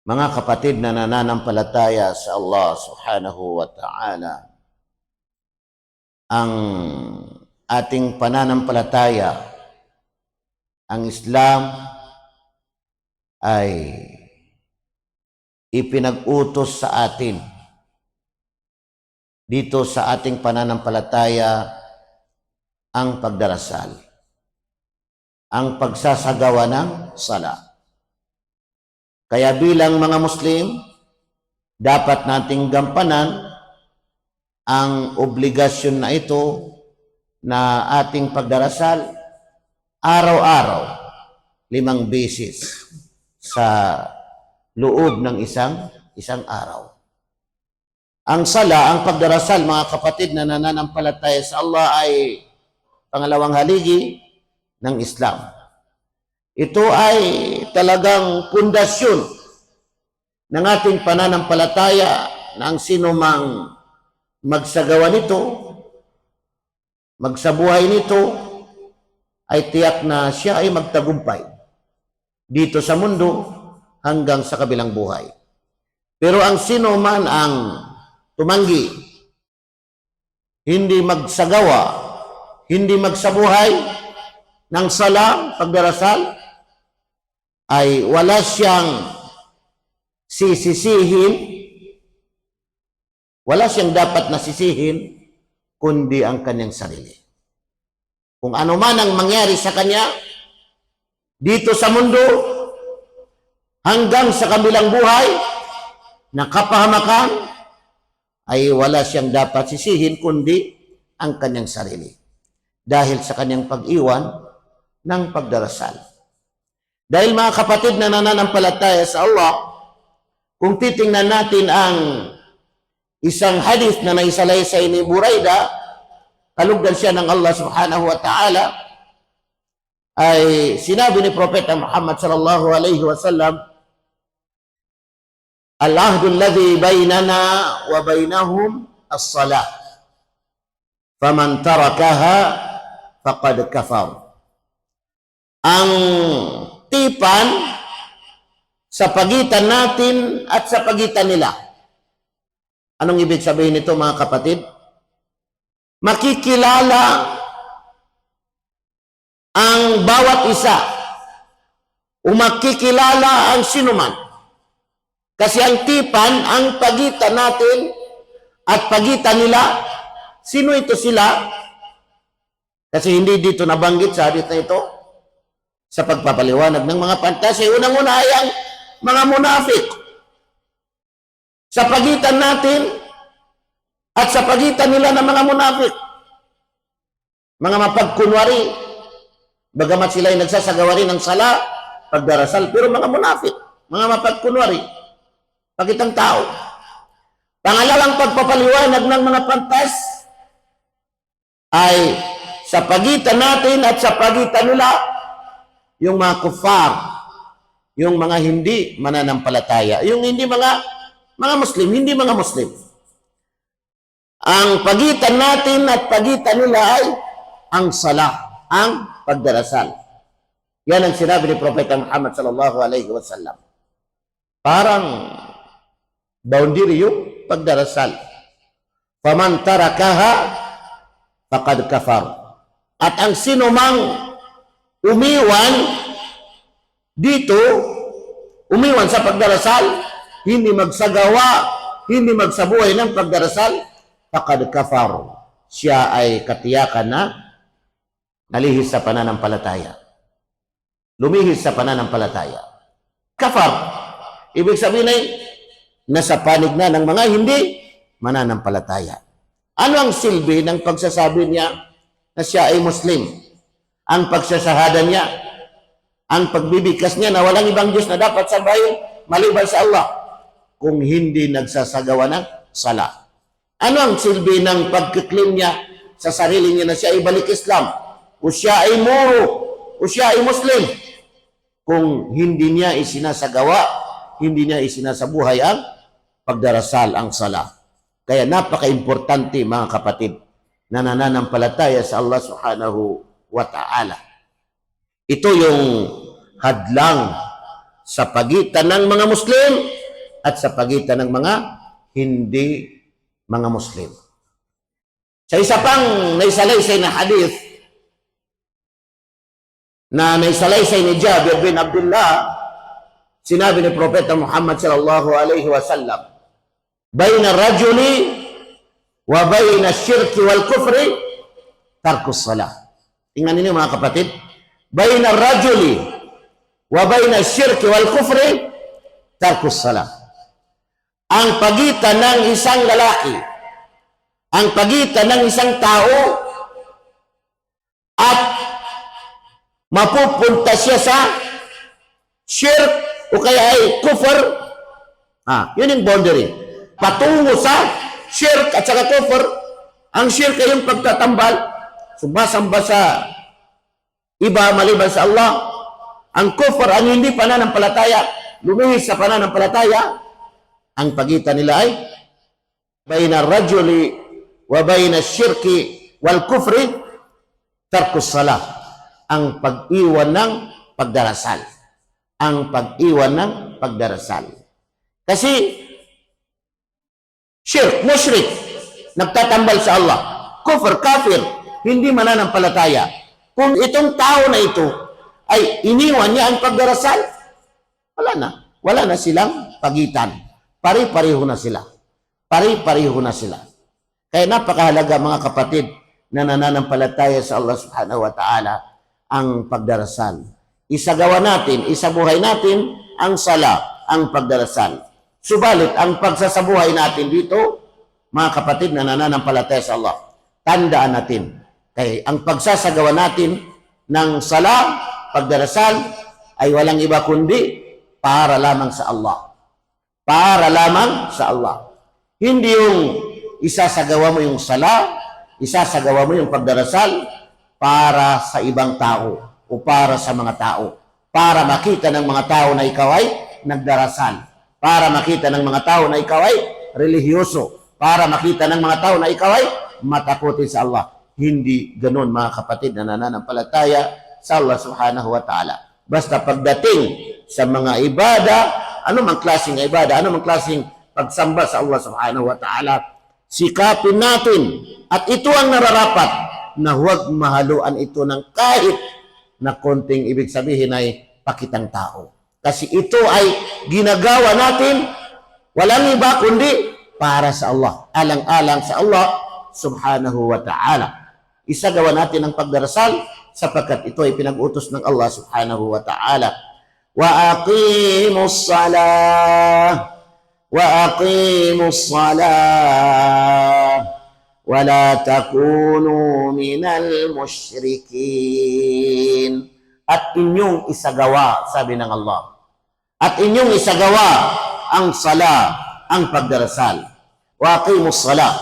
Mga kapatid na nananampalataya sa Allah subhanahu wa ta'ala, ang ating pananampalataya, ang Islam ay ipinag-utos sa atin dito sa ating pananampalataya ang pagdarasal, ang pagsasagawa ng sala. Kaya bilang mga Muslim, dapat nating gampanan ang obligasyon na ito na ating pagdarasal araw-araw, 5 beses sa loob ng isang araw. Ang sala, ang pagdarasal, mga kapatid na nananampalataya sa Allah, ay pangalawang haligi ng Islam. Ito ay talagang pundasyon ng ating pananampalataya na ang sino mang magsagawa nito, magsabuhay nito, ay tiyak na siya ay magtagumpay dito sa mundo hanggang sa kabilang buhay. Pero ang sino man ang tumanggi, hindi magsagawa, hindi magsabuhay ng sala, pagdarasal, ay wala siyang sisisihin, wala siyang dapat na sisihin, kundi ang kanyang sarili. Kung ano man ang mangyari sa kanya, dito sa mundo, hanggang sa kabilang buhay, na kapahamakan, ay wala siyang dapat sisihin, kundi ang kanyang sarili. Dahil sa kanyang pag-iwan ng pagdarasal. Dahil mga kapatid na nananampalataya sa Allah, kung titingnan natin ang isang hadith na naisalaysay ni Buraida, kalugdan siya ng Allah subhanahu wa ta'ala, ay sinabi ni Propeta Muhammad sallallahu alaihi wasallam, "Al-ahdu alladhi bainana wa bainahum as-salah. Faman tarakaha faqad kafar." Ang tipan sa pagitan natin at sa pagitan nila. Anong ibig sabihin nito, mga kapatid? Makikilala ang bawat isa o makikilala ang sinuman. Kasi ang tipan, ang pagitan natin at pagitan nila, sino ito sila? Kasi hindi dito nabanggit sa hadith na ito sa pagpapaliwanag ng mga pantasya. Unang-una ay ang mga munafik. Sa pagitan natin at sa pagitan nila ng mga munafik. Mga mapagkunwari, bagamat sila ay nagsasagawa rin ng sala, pagdarasal, pero mga munafik, mga mapagkunwari, pakitang tao. Pangalawang pagpapaliwanag ng mga pantas ay sa pagitan natin at sa pagitan nila, yung mga kufar, yung mga hindi mananampalataya, yung hindi mga Muslim, hindi mga Muslim. Ang pagitan natin at pagitan nila ay ang salah, ang pagdarasal. Yan ang sinabi ni Propeta Muhammad sallallahu alaihi wasallam. Parang boundary yung pagdarasal. Faman tarakaha faqad kafar. At ang sino mang umiwan dito, umiwan sa pagdarasal, hindi magsagawa, hindi magsabuhay ng pagdarasal, faqad kafar. Siya ay katiyakan na nalihis sa pananampalataya. Lumihis sa pananampalataya. Kafar. Ibig sabihin ay nasa panig na ng mga hindi mananampalataya. Ano ang silbi ng pagsasabi niya na siya ay Muslim? Ang pagsasahada niya, ang pagbibigkas niya na walang ibang Diyos na dapat sambahin maliban sa Allah, kung hindi nagsasagawa ng sala. Ano ang silbi ng pagkiklim niya sa sarili niya na siya ay balik Islam, o siya ay Moro, o siya ay Muslim, kung hindi niya isinasagawa, hindi niya isinasabuhay ang pagdarasal, ang sala. Kaya napaka-importante, mga kapatid, na nananampalataya sa Allah subhanahu wa ta'ala. Ito yung hadlang sa pagitan ng mga Muslim at sa pagitan ng mga hindi mga Muslim. Sa isa pang naisalaysay na hadith na naisalaysay ni Jabir bin Abdullah, sinabi ni Propeta Muhammad sallallahu alaihi wasallam, "Baina rajuli wa baina syirki wal kufri tarkus salah." Tingnan ninyo mga kapatid, baina rajuli wa baina syirki wal kufri tarkus salah. Ang pagitan ng isang lalaki, ang pagitan ng isang tao at mapupunta siya sa shirk o kaya ay kufr, yun yung boundary. Patungo sa shirk at saka kufr. Ang shirk ay yung pagtatambal, sumasamba sa iba maliban sa Allah. Ang kufr, ang hindi pananampalataya, lumihis sa pananampalataya. Ang pagitan nila ay bayna rajuli wa bayna syirki wal kufri tarkus salah, ang pag-iwan ng pagdarasal. Ang pag-iwan ng pagdarasal. Kasi shirk, mushrik, nagtatambal sa Allah. Kufr, kafir, hindi mananampalataya. Kung itong tao na ito ay iniwan niya ang pagdarasal, wala na silang pagitan. Pari-pareho na sila. Pari-pareho na sila. Kaya napakahalaga mga kapatid na nananampalataya sa Allah subhanahu wa ta'ala ang pagdarasal. Isagawa natin, isabuhay natin ang sala, ang pagdarasal. Subalit, ang pagsasabuhay natin dito, mga kapatid na nananampalataya sa Allah, tandaan natin, kaya ang pagsasagawa natin ng sala, pagdarasal, ay walang iba kundi para lamang sa Allah. Para lamang sa Allah. Hindi yung isasagawa mo yung sala, isasagawa mo yung pagdarasal para sa ibang tao o para sa mga tao. Para makita ng mga tao na ikaw ay nagdarasal. Para makita ng mga tao na ikaw ay relihiyoso. Para makita ng mga tao na ikaw ay matakutin sa Allah. Hindi ganun mga kapatid na nananampalataya sa Allah subhanahu wa ta'ala. Basta pagdating sa mga ibada, anumang klaseng ibada, anumang klaseng pagsamba sa Allah subhanahu wa ta'ala, sikapin natin. At ito ang nararapat na huwag mahaluan ito ng kahit na konting ibig sabihin ay pakitang tao. Kasi ito ay ginagawa natin walang iba kundi para sa Allah. Alang-alang sa Allah subhanahu wa ta'ala. Isagawa natin ang pagdarasal sapagkat ito ay pinag-utos ng Allah subhanahu wa ta'ala. Wa aqimus salah وَأَقِيمُوا الصَّلَاةَ وَلَا تَكُونُوا مِنَ الْمُشْرِكِينَ. At inyong isagawa, sabi ng Allah. At inyong isagawa ang sala, ang pagdarasal. وَأَقِيمُوا الصَّلَاةَ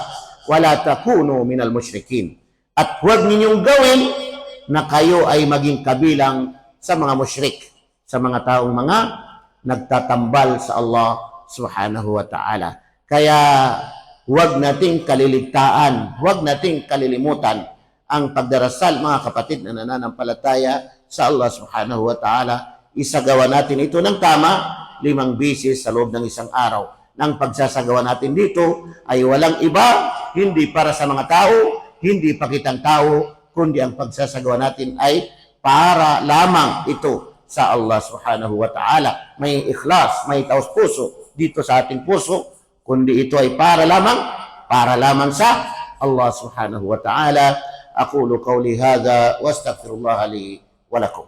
وَلَا تَكُونُوا مِنَ الْمُشْرِكِينَ. At huwag ninyong gawin na kayo ay maging kabilang sa mga musyrik, sa mga taong mga nagtatambal sa Allah subhanahu wa ta'ala. Kaya huwag nating kaliligtaan, huwag nating kalilimutan ang pagdarasal mga kapatid na nananampalataya sa Allah subhanahu wa ta'ala. Isagawa natin ito ng tama 5 beses sa loob ng isang araw. Nang pagsasagawa natin dito ay walang iba, hindi para sa mga tao, hindi pakitang tao, kundi ang pagsasagawa natin ay para lamang ito sa Allah subhanahu wa ta'ala. May ikhlas, may taos puso dito sa ating puso, kundi ito ay para lamang sa Allah subhanahu wa ta'ala. Aqulu qawli hadha wa astaghfirullah li wa lakum.